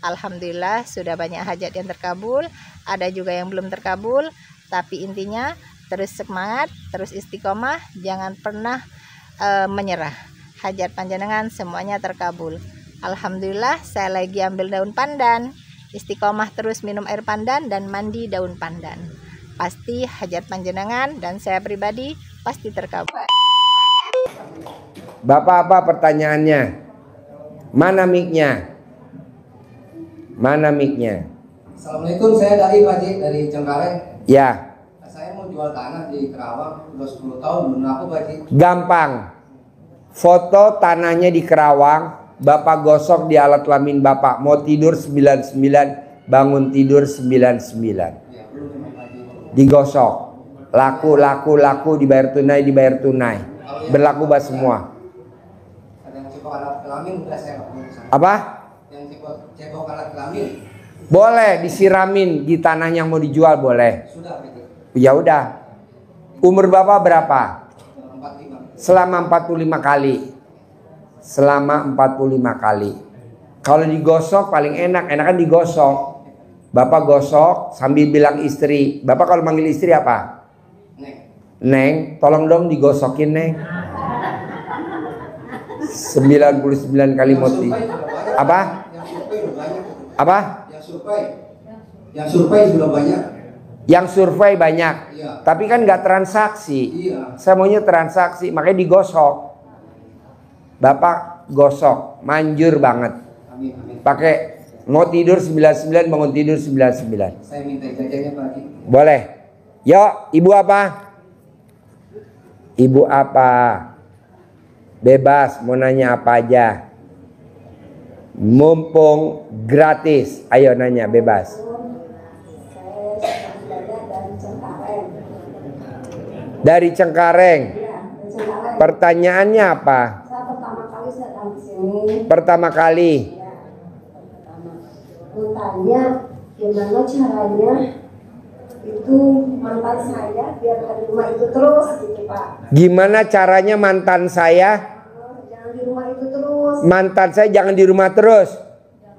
Alhamdulillah sudah banyak hajat yang terkabul, ada juga yang belum terkabul, tapi intinya terus semangat, terus istiqomah, jangan pernah menyerah. Hajat panjenengan semuanya terkabul. Alhamdulillah saya lagi ambil daun pandan, istiqomah terus minum air pandan dan mandi daun pandan. Pasti hajat panjenengan dan saya pribadi pasti terkabul. Bapak apa pertanyaannya? Mana mic-nya? Mana mic-nya? Assalamualaikum, saya dari Pak Haji, dari Cengkareng. Ya. Saya mau jual tanah di Kerawang, udah 10 tahun belum laku Pak Haji. Gampang. Foto tanahnya di Kerawang, Bapak gosok di alat kelamin Bapak. Mau tidur 99, bangun tidur 99. Ya, belum Pak Haji. Digosok. Laku, dibayar tunai. Berlaku buat semua. Ada yang cebok alat kelamin, udah saya Pak. Apa? Yang cebok alat kelamin. Boleh disiramin di tanah yang mau dijual, boleh. Sudah Pak Haji. Ya udah. Umur Bapak berapa? 45. Selama 45 kali. Selama 45 kali. Kalau digosok paling enak, enakan digosok. Bapak gosok sambil bilang istri. Bapak kalau manggil istri apa? Neng, tolong dong digosokin Neng. 99 kali moti. Apa? Apa? Yang survei sudah banyak. Yang survei banyak. Iya. Tapi kan nggak transaksi. Iya. Saya maunya transaksi, makanya digosok. Bapak gosok, manjur banget. Amin. Pakai mau tidur 99, bangun tidur 99. Saya minta jajannya Pak Haji. Boleh. Yuk, ibu apa? Ibu apa? Bebas, mau nanya apa aja. Mumpung gratis, ayo nanya bebas. Dari Cengkareng. Pertanyaannya apa? Saya pertama kali datang ke sini. Pertama kali. Mau tanya gimana caranya itu mantan saya biar di rumah itu terus gitu Pak. Gimana caranya mantan saya? Jangan di rumah itu terus. Mantan saya jangan di rumah terus.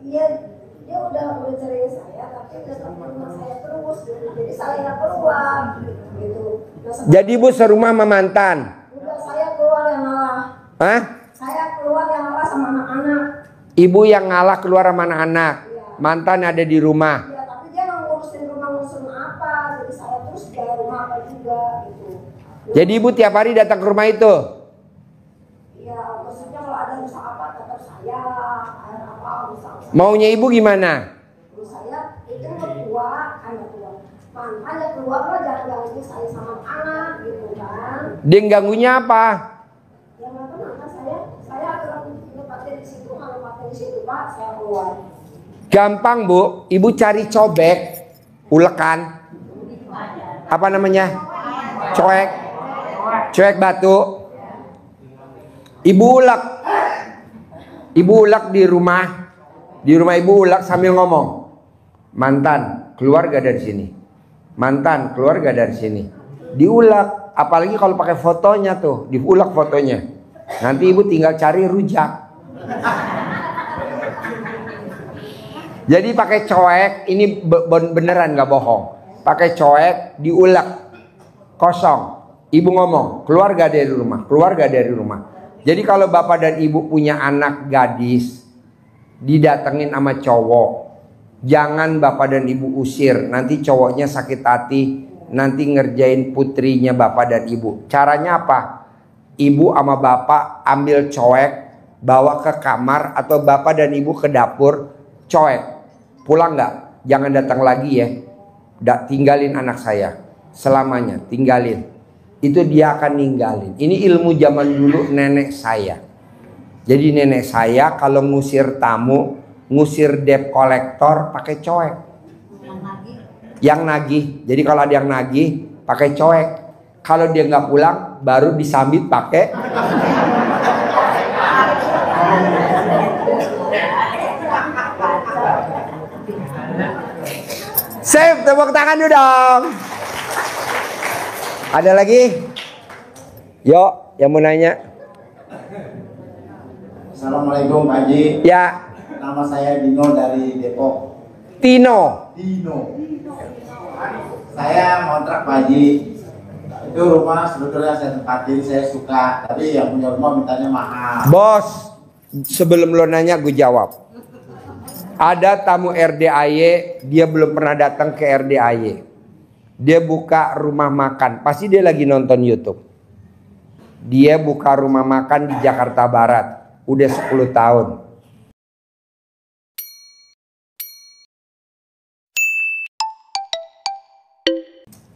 Iya, dia udah cerai saya tapi tetap di rumah saya terus gitu. Jadi saya nggak keluar gitu. Jadi ibu serumah sama mantan? Udah saya keluar yang ngalah. Hah? Saya keluar yang ngalah sama anak-anak. Ibu yang ngalah keluar sama anak-anak. Mantan ada di rumah. Ya, tapi dia nggak ngurusin rumah ngurusin apa. Jadi saya terus bayar rumah apa juga gitu. Jadi ibu tiap hari datang ke rumah itu? Iya, maksudnya kalau ada rusak apa tetap saya, air apa rusak. Maunya ibu gimana? Terus saya itu keluar, mantan ya keluar lah jangan ganggu saya sama anak gitu kan. Dia ganggunya apa? Ya mantan saya akan nempatin di situ, kalau nempatin di situ Pak, saya keluar. Gampang bu, ibu cari cobek, ulekan, apa namanya? Coek batu. Ibu ulek di rumah ibu ulek sambil ngomong, mantan keluar gak dari sini, mantan keluar gak dari sini. Diulek, apalagi kalau pakai fotonya tuh, diulek fotonya. Nanti ibu tinggal cari rujak. Jadi pakai coek, ini beneran gak bohong. Pakai coek, diulek, kosong. Ibu ngomong, keluar gak dari rumah, keluar gak dari rumah. Jadi kalau bapak dan ibu punya anak gadis, didatengin sama cowok, jangan bapak dan ibu usir. Nanti cowoknya sakit hati, nanti ngerjain putrinya bapak dan ibu. Caranya apa? Ibu sama bapak ambil coek, bawa ke kamar atau bapak dan ibu ke dapur, coek. Pulang nggak? Jangan datang lagi ya. Tinggalin anak saya selamanya, tinggalin. Itu dia akan ninggalin. Ini ilmu zaman dulu nenek saya. Jadi nenek saya kalau ngusir tamu, ngusir debt kolektor pakai coek. Yang nagih. Jadi kalau ada yang nagih pakai coek. Kalau dia nggak pulang, baru disambit pakai. Sip, tepuk tangan dulu dong. Ada lagi? Yuk, yang mau nanya. Assalamualaikum Pak Haji. Ya. nama saya Dino dari Depok. Tino. Dino. Saya ngontrak Pak Haji. Itu rumah sebetulnya saya tempatin, saya suka. Tapi yang punya rumah mintanya mahal. Bos, sebelum lo nanya gue jawab. Ada tamu RDAY, dia belum pernah datang ke RDAY. Dia buka rumah makan, pasti dia lagi nonton YouTube. Dia buka rumah makan di Jakarta Barat, udah 10 tahun.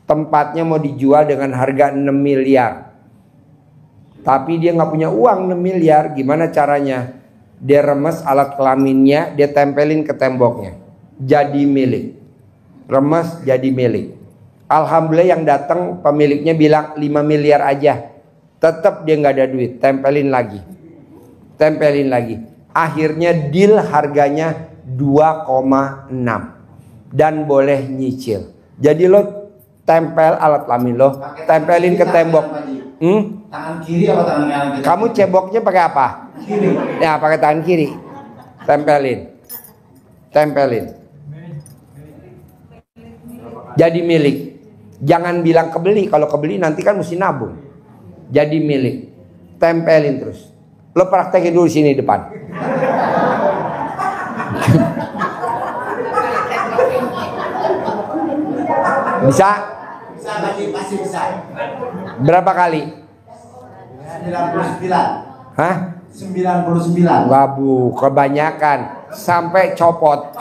Tempatnya mau dijual dengan harga 6 miliar. Tapi dia nggak punya uang 6 miliar. Gimana caranya? Dia remes alat kelaminnya, dia tempelin ke temboknya. Jadi milik. Remes jadi milik. Alhamdulillah yang datang pemiliknya bilang 5 miliar aja. Tetap dia nggak ada duit. Tempelin lagi. Tempelin lagi. Akhirnya deal harganya 2,6. Dan boleh nyicil. Jadi lo tempel alat kelamin lo, tempelin ke tembok. Tangan kiri apa tangan kanan? Kamu ceboknya pakai apa? Kiri. Ya, pakai tangan kiri. Tempelin. Tempelin. Jadi milik. Jangan bilang kebeli. Kalau kebeli nanti kan mesti nabung. Jadi milik. Tempelin terus. Lo praktekin dulu sini depan. Bisa? Bisa Haji, pasti bisa. Berapa kali? 99. Hah? 99. Wabu, kebanyakan. Sampai copot.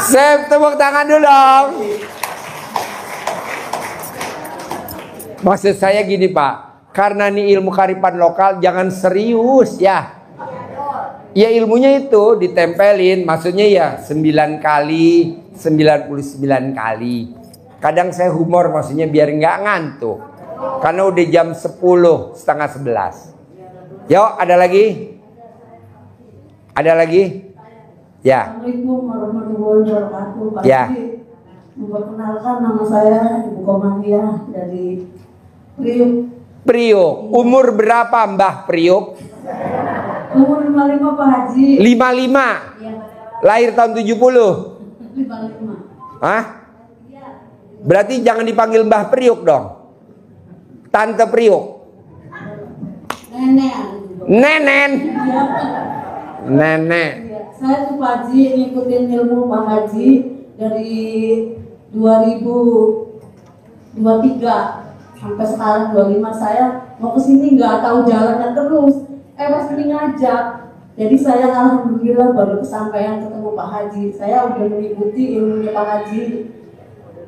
Sip, tepuk tangan dulu dong. Maksud saya gini Pak, karena ini ilmu kearifan lokal, jangan serius ya. Ya ilmunya itu ditempelin, maksudnya ya 9 kali, 99 kali. Kadang saya humor maksudnya biar nggak ngantuk. Karena udah jam 10, setengah 11. Yuk, ada lagi? Ada lagi? Ya. Assalamualaikum warahmatullahi wabarakatuh. Pak Ya. Haji, memperkenalkan nama saya Ibu Komangdia dari Priuk. Priuk, umur berapa Mbah Priuk? Umur 55 Pak Haji. 55. Iya. Lahir tahun 70. 55. Hah? Berarti jangan dipanggil Mbah Priuk dong. Tante Priuk. Nenek. Nenen. Iya. Nenek. Iya. Saya tuh Pak Haji ngikutin ilmu Pak Haji dari 2023 sampai sekarang 25. Saya mau kesini nggak tahu jalannya terus. Pas ini ngajak. Jadi saya alhamdulillah baru kesampaian ketemu Pak Haji. Saya udah mengikuti ilmunya Pak Haji.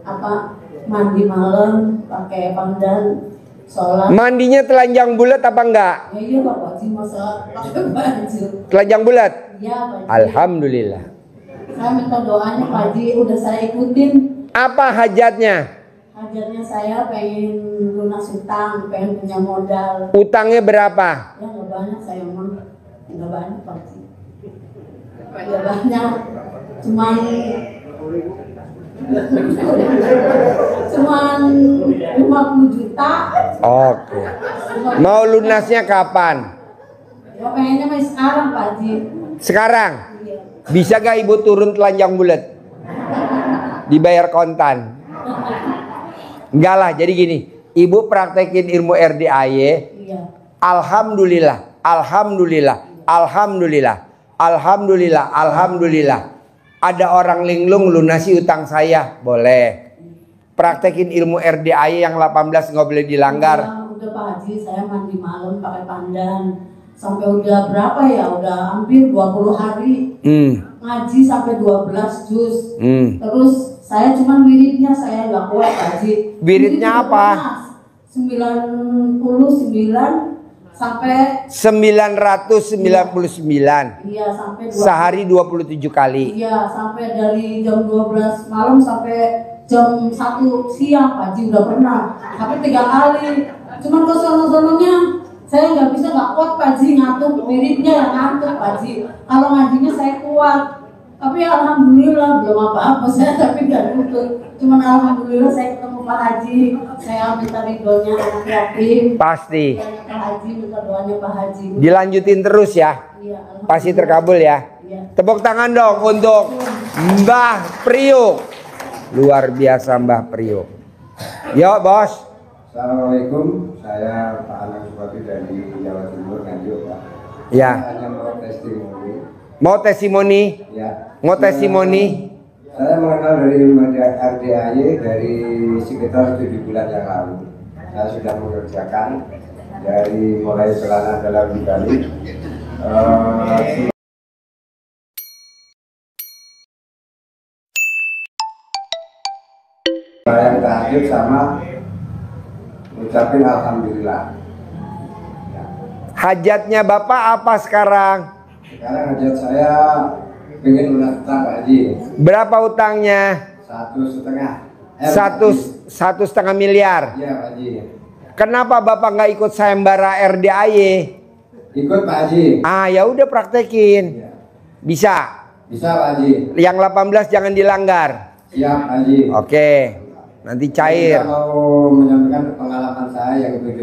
Apa mandi malam pakai pandan, sholat. Mandinya telanjang bulat apa enggak? Ya iya Pak Haji, masa pakai baju. Telanjang bulat? Iya Pak Haji. Alhamdulillah. Saya minta doanya Pak Haji, udah saya ikutin. Apa hajatnya? Hajatnya saya pengen lunas utang, pengen punya modal. Utangnya berapa? Ya nggak banyak saya mah, nggak banyak Pak Haji. Nggak banyak, cuman 50 juta. Oke. Mau lunasnya kapan? Ya pengennya masih sekarang Pak Haji. Sekarang? Iya. Bisa gak ibu turun telanjang bulat? Dibayar kontan? Enggak lah, jadi gini. Ibu praktekin ilmu RDAY. Iya. Alhamdulillah, alhamdulillah, alhamdulillah, alhamdulillah, alhamdulillah. Ada orang linglung lunasi utang saya, boleh. Praktekin ilmu RDAY yang 18 nggak boleh dilanggar. Udah Pak Haji, saya mandi malam pakai pandan. Sampai udah berapa ya? Udah hampir 20 hari. Ngaji sampai 12 juz. Terus saya cuman wiridnya saya nggak kuat Pak Haji. Wiridnya apa? 99 sampai 999. Iya, sampai 20. Sehari 27 kali. Iya, sampai dari jam 12 malam sampai jam 1 siang Pak Haji udah pernah. Sampai 3 kali. Cuman ke sono-sononya saya nggak bisa, nggak kuat Pak Haji, ngantuk, wiridnya yang ngantuk Pak Haji. Kalau ngajinya saya kuat. Tapi alhamdulillah belum apa-apa saya, tapi nggak nutut. Cuman alhamdulillah saya ketemu Pak Pak Haji, saya minta ridhonya anak yatim. Pasti. Pak Haji, minta doanya Pak Haji. Dilanjutin terus ya. Iya, Pasti terkabul ya. Iya. Tepuk tangan dong untuk Mbah Priuk. Luar biasa Mbah Priuk. Yuk bos. Assalamualaikum, saya Pak Anang Subati dari Jawa Timur, Nganjuk Pak. Ya. Saya hanya mau testimoni. Mau testimoni? Ya. Mau testimoni? Saya mengenal dari RDAY dari sekitar 7 bulan yang lalu. Saya sudah mengerjakan dari mulai celana dalam dibalik. Yang tahajud sama ucapin alhamdulillah. Hajatnya Bapak apa sekarang? Sekarang hajat saya pengen lunas utang Pak Haji. Berapa utangnya? 1,5 1,5 miliar. Iya Pak Haji. Kenapa Bapak nggak ikut sayembara RDAY? Ikut Pak Haji. Ah ya udah praktekin. Ya. Bisa. Bisa Pak Haji. Yang 18 jangan dilanggar. Siap Pak Haji. Oke. Nanti cair. Saya mau menyampaikan pengalaman saya yang 7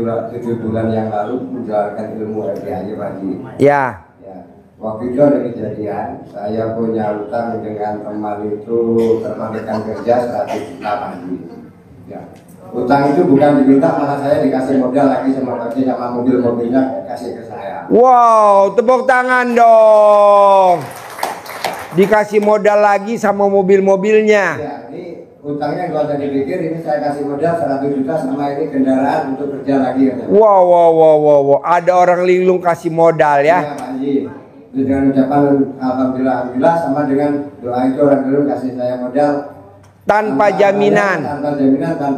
bulan yang lalu menjalankan ilmu RDAY Pak Haji. Ya. Ya. Waktu itu ada kejadian, saya punya utang dengan teman itu termanikan kerja 100 juta Pak Haji. Ya. Utang itu bukan diminta, malah saya dikasih modal lagi sama Pak Haji, sama mobil-mobilnya kasih ke saya. Wow, tepuk tangan dong. Dikasih modal lagi sama mobil-mobilnya. Ya, ini utangnya nggak usah dipikir, ini saya kasih modal 100 juta sama ini kendaraan untuk kerja lagi. Wow. Ada orang linglung kasih modal ya. Iya Pak Haji. Dengan ucapan alhamdulillah sama dengan doa itu orang dulu kasih saya modal Tanpa jaminan,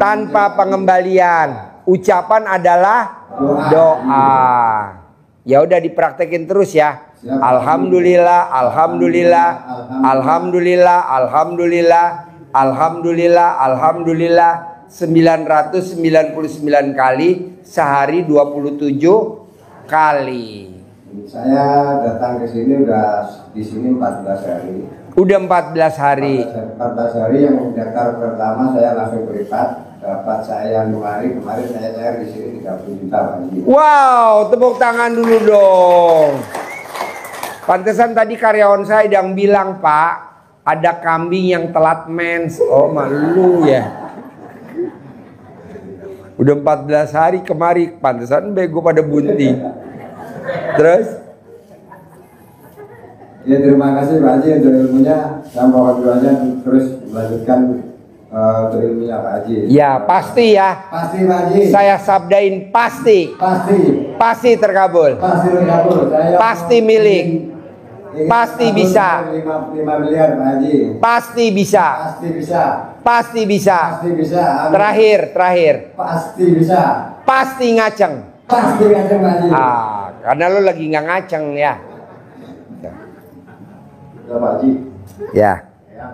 tanpa pengembalian. Ucapan adalah doa. Ya udah dipraktekin terus ya. Alhamdulillah, alhamdulillah, alhamdulillah, alhamdulillah, alhamdulillah, alhamdulillah 999 kali sehari 27 kali. Saya datang ke sini udah di sini 14 hari. Udah 14 hari. 14 hari yang daftar pertama saya langsung beripat, dapat saya kemarin saya cair di sini 30 juta lagi. Wow, tepuk tangan dulu dong. Pantesan tadi karyawan saya yang bilang, Pak, ada kambing yang telat mens. Oh, malu ya. Udah 14 hari kemari, pantesan bego pada bunting. Terus? Ya terima kasih Pak Haji untuk ilmunya. Saya mohon doanya terus melanjutkan untuk ilmunya Pak Haji. Ya pasti ya. Pasti Pak Haji. Saya sabdain pasti. Pasti. Pasti terkabul. Pasti terkabul. Saya pasti milik. Pasti bisa. 5 miliar Pak Haji. Pasti bisa. Pasti bisa. Pasti bisa. Pasti bisa. Amin. Terakhir. Pasti bisa. Pasti ngaceng. Pasti ngaceng Pak Haji. Karena lo lagi nggak ngaceng ya. Ya Pak Haji. Ya. Ya.